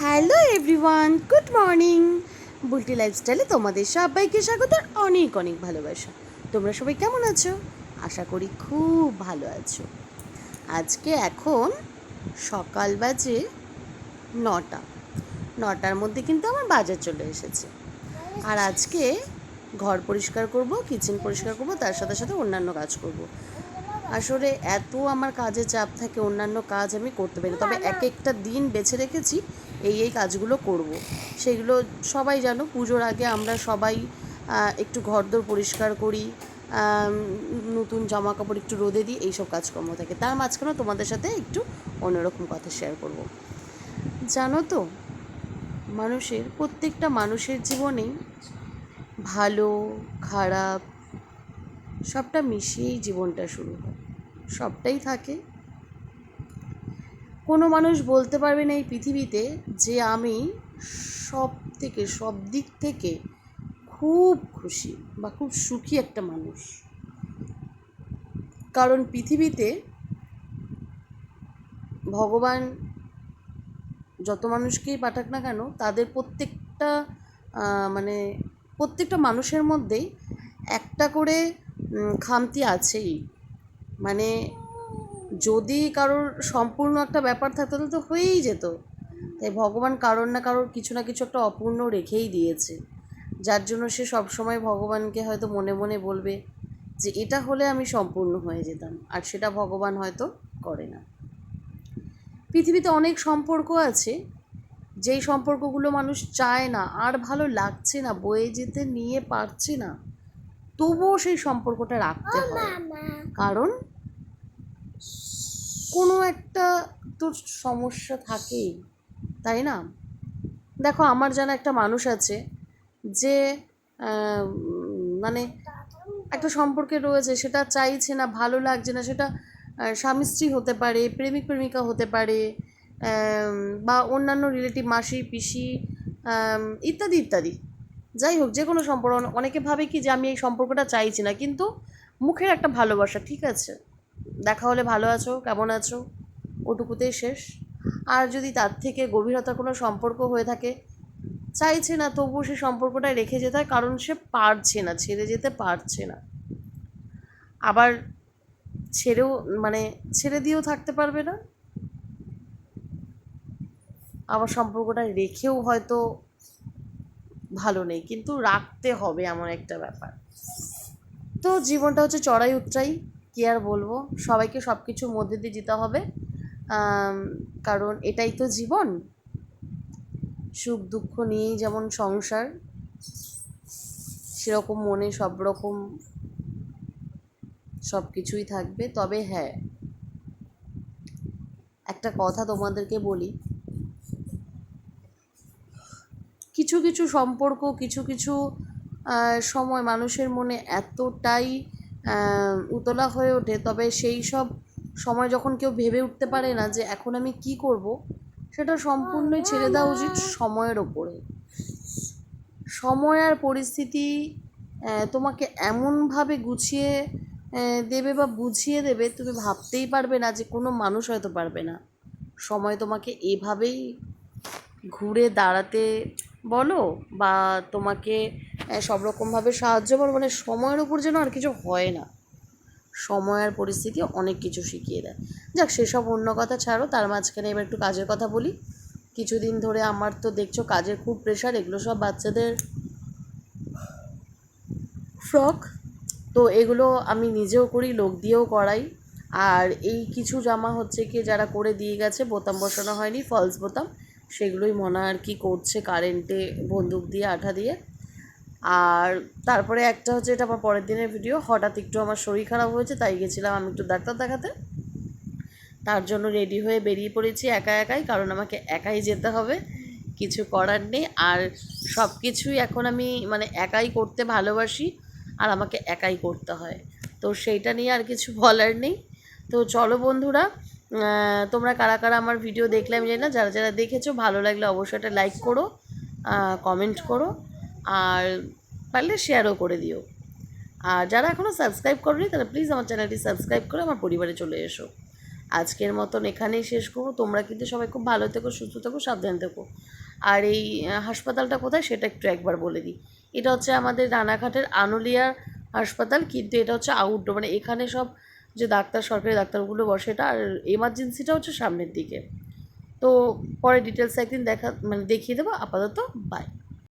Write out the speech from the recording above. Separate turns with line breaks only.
Hello everyone, good morning. Bulti লাইফস্টাইলে তোমাদের সবাইকে স্বাগত আর অনেক অনেক ভালোবাসা। তোমরা সবাই কেমন আছো? আশা করি খুব ভালো আছো। আজকে এখন সকাল বাজে 9টা। 9টার মধ্যে কিন্তু আমার বাজার চলে এসেছে। আর আজকে ঘর পরিষ্কার করব, কিচেন পরিষ্কার করব, তার সাথে সাথে অন্যান্য কাজ করব। আসলে এত আমার কাজে চাপ থাকে, অন্যান্য কাজ আমি করতে পারি না। তবে এক একটা দিন বেছে রেখেছি এই কাজগুলো করব। সেগুলো সবাই জানো, পুজোর আগে আমরা সবাই একটু ঘরদোর পরিষ্কার করি, নতুন জামা কাপড় একটু রোদে দিই, এইসব কাজকর্ম থাকে। তার মাঝখানেও তোমাদের সাথে একটু অন্যরকম কথা শেয়ার করব। জানো তো, প্রত্যেকটা মানুষের জীবনেই ভালো খারাপ সবটা মিশিয়েই জীবনটা শুরু হয়, সবটাই থাকে। কোনো মানুষ বলতে পারবে না এই পৃথিবীতে যে আমি সব দিক থেকে খুব খুশি বা খুব সুখী একটা মানুষ। কারণ পৃথিবীতে ভগবান যত মানুষকেই পাঠাক না কেন, তাদের প্রত্যেকটা মানুষের মধ্যেই একটা করে খামতি আছেই। মানে যদি কারোর সম্পূর্ণ একটা ব্যাপার থাকতো তাহলে তো হয়েই যেত। তাই ভগবান কারোর না কারোর কিছু না কিছু একটা অপূর্ণ রেখেই দিয়েছে, যার জন্য সে সবসময় ভগবানকে হয়তো মনে মনে বলবে যে এটা হলে আমি সম্পূর্ণ হয়ে যেতাম, আর সেটা ভগবান হয়তো করে না। পৃথিবীতে অনেক সম্পর্ক আছে, যেই সম্পর্কগুলো মানুষ চায় না, আর ভালো লাগছে না, বয়ে যেতে নিয়ে পারছে না, তবুও সেই সম্পর্কটা রাখতে হয়। কারণ কোনো একটা তোর সমস্যা থাকেই, তাই না? দেখো, আমার জানা একটা মানুষ আছে যে মানে একটা সম্পর্কে রয়েছে, সেটা চাইছে না, ভালো লাগছে না। সেটা স্বামী স্ত্রী হতে পারে, প্রেমিক প্রেমিকা হতে পারে, বা অন্যান্য রিলেটিভ, মাসি পিসি, ইত্যাদি ইত্যাদি। যাই হোক, যে কোনো সম্পর্ক। অনেকে ভাবে কি যে আমি এই সম্পর্কটা চাইছি না, কিন্তু মুখের একটা ভালোবাসা, ঠিক আছে, দেখা হলে ভালো আছো, কেমন আছো, ওটুকুতেই শেষ। আর যদি তার থেকে গভীরতার কোনো সম্পর্ক হয়ে থাকে, চাইছে না তবুও সে সম্পর্কটা রেখে যেতে হয়, কারণ সে পারছে না, ছেড়ে যেতে পারছে না। আবার ছেড়েও ছেড়ে দিয়েও থাকতে পারবে না, আবার সম্পর্কটা রেখেও হয়তো ভালো নেই, কিন্তু রাখতে হবে, এমন একটা ব্যাপার। তো জীবনটা হচ্ছে চড়াই উতরাই, কী আর বলবো, সবাইকে সব কিছুর মধ্যে দিয়ে যেতে হবে, কারণ এটাই তো জীবন। সুখ দুঃখ নিয়েই যেমন সংসার, সেরকম মনে সব রকম সব কিছুই থাকবে। তবে হ্যাঁ, একটা কথা তোমাদেরকে বলি, কিছু কিছু সম্পর্ক, কিছু কিছু সময় মানুষের মনে এতটাই উতলা হয়ে ওঠে, তবে সেই সব সময় যখন কেউ ভেবে উঠতে পারে না যে এখন আমি কি করব, সেটা সম্পূর্ণই ছেড়ে দেওয়া উচিত সময়ের ওপরে। সময় আর পরিস্থিতি তোমাকে এমনভাবে গুছিয়ে দেবে বা বুঝিয়ে দেবে, তুমি ভাবতেই পারবে না যে কোনো মানুষ হয়তো পারবে না। সময় তোমাকে এভাবেই ঘুরে দাঁড়াতে বলো, বা তোমাকে সব রকমভাবে সাহায্য করো, সময়ের উপর যেন আর কিছু হয় না। সময় আর পরিস্থিতি অনেক কিছু শিখিয়ে দেয়। যাক, সেসব অন্য কথা ছাড়ো, তার মাঝখানে এবার একটু কাজের কথা বলি। কিছুদিন ধরে আমার তো দেখছো কাজের খুব প্রেশার, এগুলো সব বাচ্চাদের ফ্রক, তো এগুলো আমি নিজেও করি, লোক দিয়েও করাই। আর এই কিছু জামা হচ্ছে কি যারা করে দিয়ে গেছে, বোতাম বসানো হয়নি, ফলস বোতাম, সেগুলোই মনে আর কি করছে কারেন্টে বন্দুক দিয়ে, আঠা দিয়ে। আর তারপরে একটা হচ্ছে, এটা আমার পরের দিনের ভিডিও, হঠাৎ একটু আমার শরীর খারাপ হয়েছে, তাই গেছিলাম আমি একটু ডাক্তার দেখাতে। তার জন্য রেডি হয়ে বেরিয়ে পড়েছি একাই, কারণ আমাকে একাই যেতে হবে, কিছু করার নেই। আর সব কিছুই এখন আমি একাই করতে ভালোবাসি, আর আমাকে একাই করতে হয়, তো সেইটা নিয়ে আর কিছু বলার নেই। তো চলো বন্ধুরা, তোমরা কারা কারা আমার ভিডিও দেখলে আমি জানি না, যারা যারা দেখেছো ভালো লাগলে অবশ্যই একটা লাইক করো, কমেন্ট করো, আর পারলে শেয়ারও করে দিও। আর যারা এখনও সাবস্ক্রাইব করোনি তারা প্লিজ আমার চ্যানেলটি সাবস্ক্রাইব করে আমার পরিবারে চলে এসো। আজকের মতন এখানেই শেষ করবো। তোমরা কিন্তু সবাই খুব ভালো থেকো, সুস্থ থেকো, সাবধানে থেকো। আর এই হাসপাতালটা কোথায় সেটা একটু একবার বলে দিই। এটা হচ্ছে আমাদের রানাঘাটের আনুলিয়া হাসপাতাল, কিন্তু এটা হচ্ছে আউটডোর, মানে এখানে সব যে ডাক্তার, সরকারি ডাক্তারগুলো বসে এটা, আর এমার্জেন্সিটা হচ্ছে সামনের দিকে। তো পরে ডিটেলস একদিন দেখিয়ে দেবো। আপাতত বাই।